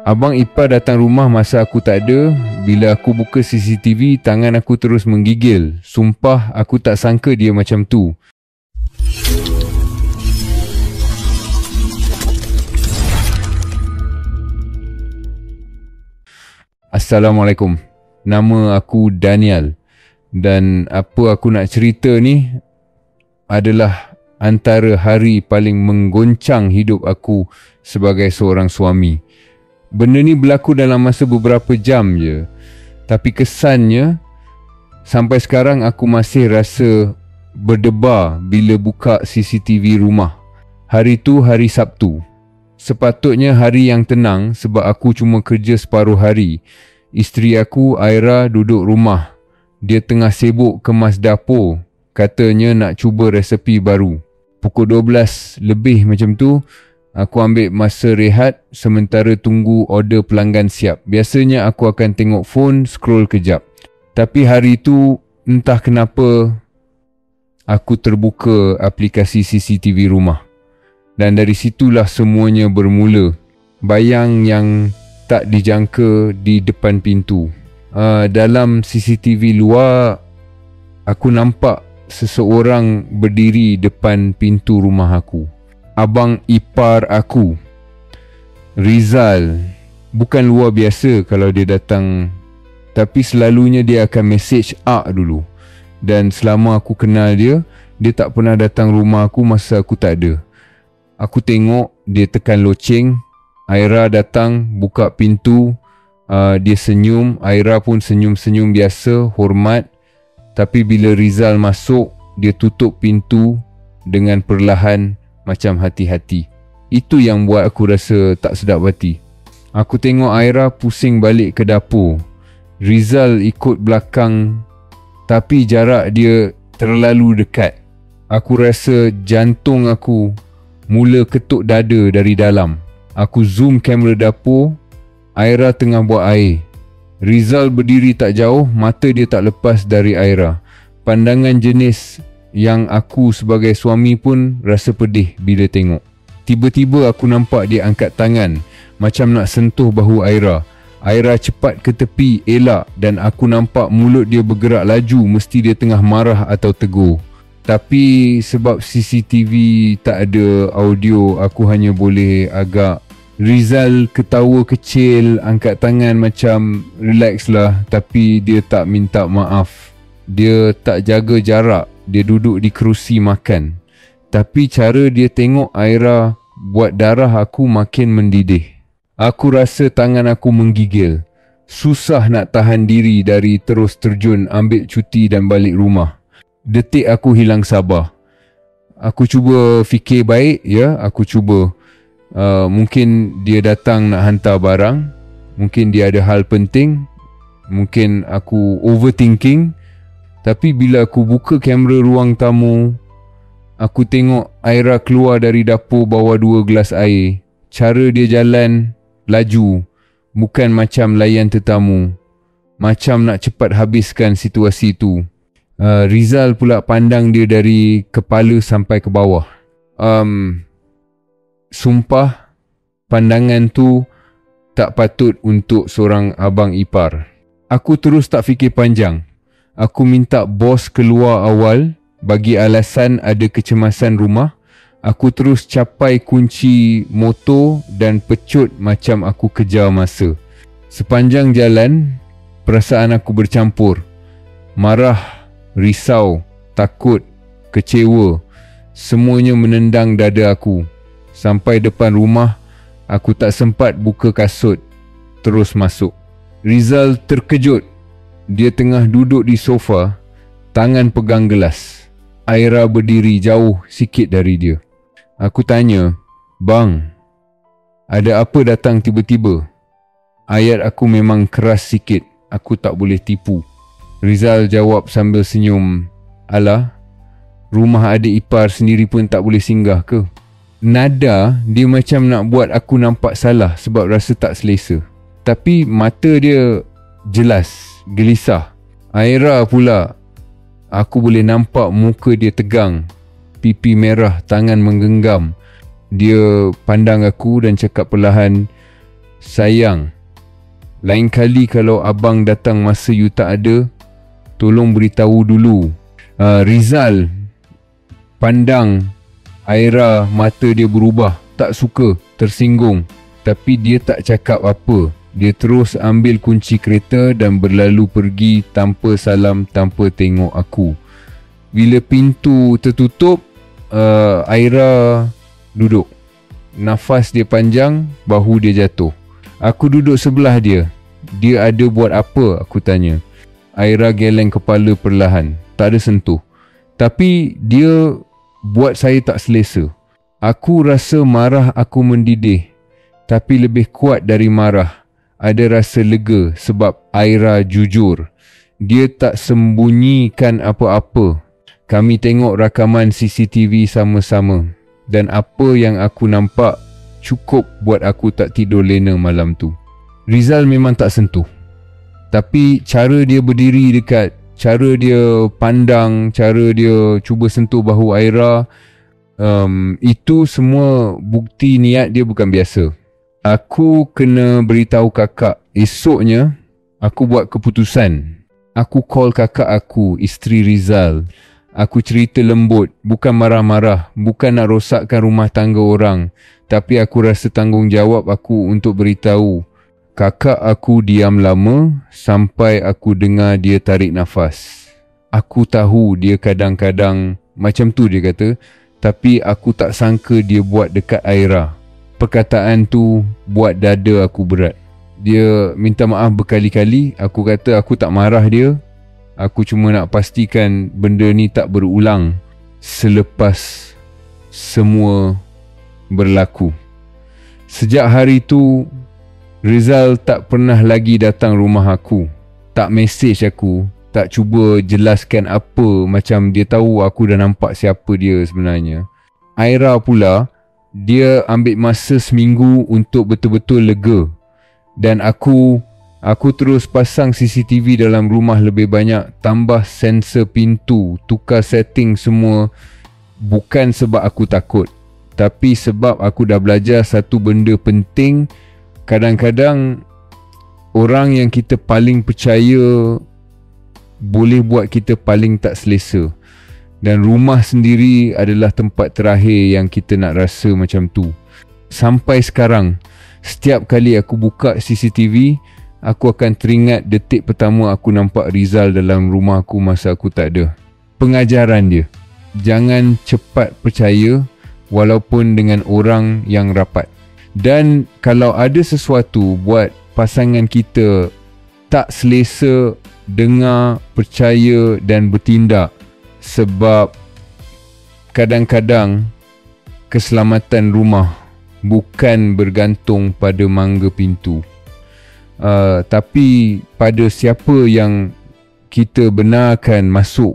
Abang ipar datang rumah masa aku tak ada. Bila aku buka CCTV, tangan aku terus menggigil. Sumpah aku tak sangka dia macam tu. Assalamualaikum. Nama aku Daniel. Dan apa aku nak cerita ni adalah antara hari paling menggoncang hidup aku sebagai seorang suami. Benda ni berlaku dalam masa beberapa jam je. Tapi kesannya sampai sekarang aku masih rasa berdebar bila buka CCTV rumah. Hari tu hari Sabtu. Sepatutnya hari yang tenang sebab aku cuma kerja separuh hari. Isteri aku, Aira, duduk rumah. Dia tengah sibuk kemas dapur. Katanya nak cuba resepi baru. Pukul 12 lebih macam tu, aku ambil masa rehat sementara tunggu order pelanggan siap. Biasanya aku akan tengok phone, scroll kejap. Tapi hari tu entah kenapa aku terbuka aplikasi CCTV rumah. Dan dari situlah semuanya bermula. Bayang yang tak dijangka di depan pintu. Dalam CCTV luar, aku nampak seseorang berdiri depan pintu rumah aku. Abang ipar aku, Rizal. Bukan luar biasa kalau dia datang, tapi selalunya dia akan message dulu. Dan selama aku kenal dia, dia tak pernah datang rumah aku masa aku tak ada. Aku tengok dia tekan loceng. Aira datang, buka pintu. Dia senyum. Aira pun senyum-senyum biasa, hormat. Tapi bila Rizal masuk, dia tutup pintu dengan perlahan, macam hati-hati. Itu yang buat aku rasa tak sedap hati. Aku tengok Aira pusing balik ke dapur. Rizal ikut belakang, tapi jarak dia terlalu dekat. Aku rasa jantung aku mula ketuk dada dari dalam. Aku zoom kamera dapur. Aira tengah buat air. Rizal berdiri tak jauh, mata dia tak lepas dari Aira. Pandangan jenis yang aku sebagai suami pun rasa pedih bila tengok. Tiba-tiba aku nampak dia angkat tangan macam nak sentuh bahu Aira. Aira cepat ke tepi, elak, dan aku nampak mulut dia bergerak laju, mesti dia tengah marah atau tegur. Tapi sebab CCTV tak ada audio, aku hanya boleh agak. Rizal ketawa kecil, angkat tangan macam relax lah, tapi dia tak minta maaf. Dia tak jaga jarak. Dia duduk di kerusi makan. Tapi cara dia tengok Aira buat darah aku makin mendidih. Aku rasa tangan aku menggigil. Susah nak tahan diri dari terus terjun, ambil cuti dan balik rumah. Detik aku hilang sabar. Aku cuba fikir baik, ya, aku cuba. Mungkin dia datang nak hantar barang. Mungkin dia ada hal penting. Mungkin aku overthinking. Tapi bila aku buka kamera ruang tamu, aku tengok Aira keluar dari dapur bawa 2 gelas air. Cara dia jalan laju, bukan macam layan tetamu. Macam nak cepat habiskan situasi tu. Rizal pula pandang dia dari kepala sampai ke bawah. Sumpah, pandangan tu tak patut untuk seorang abang ipar. Aku terus tak fikir panjang. Aku minta bos keluar awal, bagi alasan ada kecemasan rumah. Aku terus capai kunci motor dan pecut macam aku kejar masa. Sepanjang jalan, perasaan aku bercampur. Marah, risau, takut, kecewa. Semuanya menendang dada aku. Sampai depan rumah, aku tak sempat buka kasut, terus masuk. Rizal terkejut. Dia tengah duduk di sofa, tangan pegang gelas. Aira berdiri jauh sikit dari dia. Aku tanya, "Bang, ada apa datang tiba-tiba?" Ayat aku memang keras sikit, aku tak boleh tipu. Rizal jawab sambil senyum, "Alah, rumah adik ipar sendiri pun tak boleh singgah ke?" Nada dia macam nak buat aku nampak salah sebab rasa tak selesa. Tapi mata dia jelas, gelisah. Aira pula, aku boleh nampak muka dia tegang, pipi merah, tangan menggenggam. Dia pandang aku dan cakap perlahan, sayang, lain kali kalau abang datang masa you tak ada, tolong beritahu dulu. Rizal pandang Aira, mata dia berubah, tak suka, tersinggung. Tapi dia tak cakap apa. Dia terus ambil kunci kereta dan berlalu pergi tanpa salam, tanpa tengok aku. Bila pintu tertutup, Aira duduk. Nafas dia panjang, bahu dia jatuh. Aku duduk sebelah dia. Dia ada buat apa? Aku tanya. Aira geleng kepala perlahan. Tak ada sentuh. Tapi dia buat saya tak selesa. Aku rasa marah aku mendidih. Tapi lebih kuat dari marah, ada rasa lega sebab Aira jujur. Dia tak sembunyikan apa-apa. Kami tengok rakaman CCTV sama-sama. Dan apa yang aku nampak cukup buat aku tak tidur lena malam tu. Rizal memang tak sentuh. Tapi cara dia berdiri dekat, cara dia pandang, cara dia cuba sentuh bahu Aira, itu semua bukti niat dia bukan biasa. Aku kena beritahu kakak. Esoknya, aku buat keputusan. Aku call kakak aku, isteri Rizal. Aku cerita lembut, bukan marah-marah, bukan nak rosakkan rumah tangga orang. Tapi aku rasa tanggungjawab aku untuk beritahu. Kakak aku diam lama sampai aku dengar dia tarik nafas. Aku tahu dia kadang-kadang macam tu dia kata, tapi aku tak sangka dia buat dekat Aira. Perkataan tu buat dada aku berat. Dia minta maaf berkali-kali. Aku kata aku tak marah dia. Aku cuma nak pastikan benda ni tak berulang selepas semua berlaku. Sejak hari tu, Rizal tak pernah lagi datang rumah aku. Tak mesej aku. Tak cuba jelaskan apa, macam dia tahu aku dah nampak siapa dia sebenarnya. Aira pula, dia ambil masa seminggu untuk betul-betul lega. Dan aku terus pasang CCTV dalam rumah lebih banyak, tambah sensor pintu, tukar setting semua. Bukan sebab aku takut, tapi sebab aku dah belajar satu benda penting. Kadang-kadang orang yang kita paling percaya boleh buat kita paling tak selesa. Dan rumah sendiri adalah tempat terakhir yang kita nak rasa macam tu. Sampai sekarang, setiap kali aku buka CCTV, aku akan teringat detik pertama aku nampak Rizal dalam rumah aku masa aku tak ada. Pengajaran dia, jangan cepat percaya walaupun dengan orang yang rapat. Dan kalau ada sesuatu buat pasangan kita tak selesa, dengar, percaya dan bertindak. Sebab kadang-kadang keselamatan rumah bukan bergantung pada mangga pintu, tapi pada siapa yang kita benarkan masuk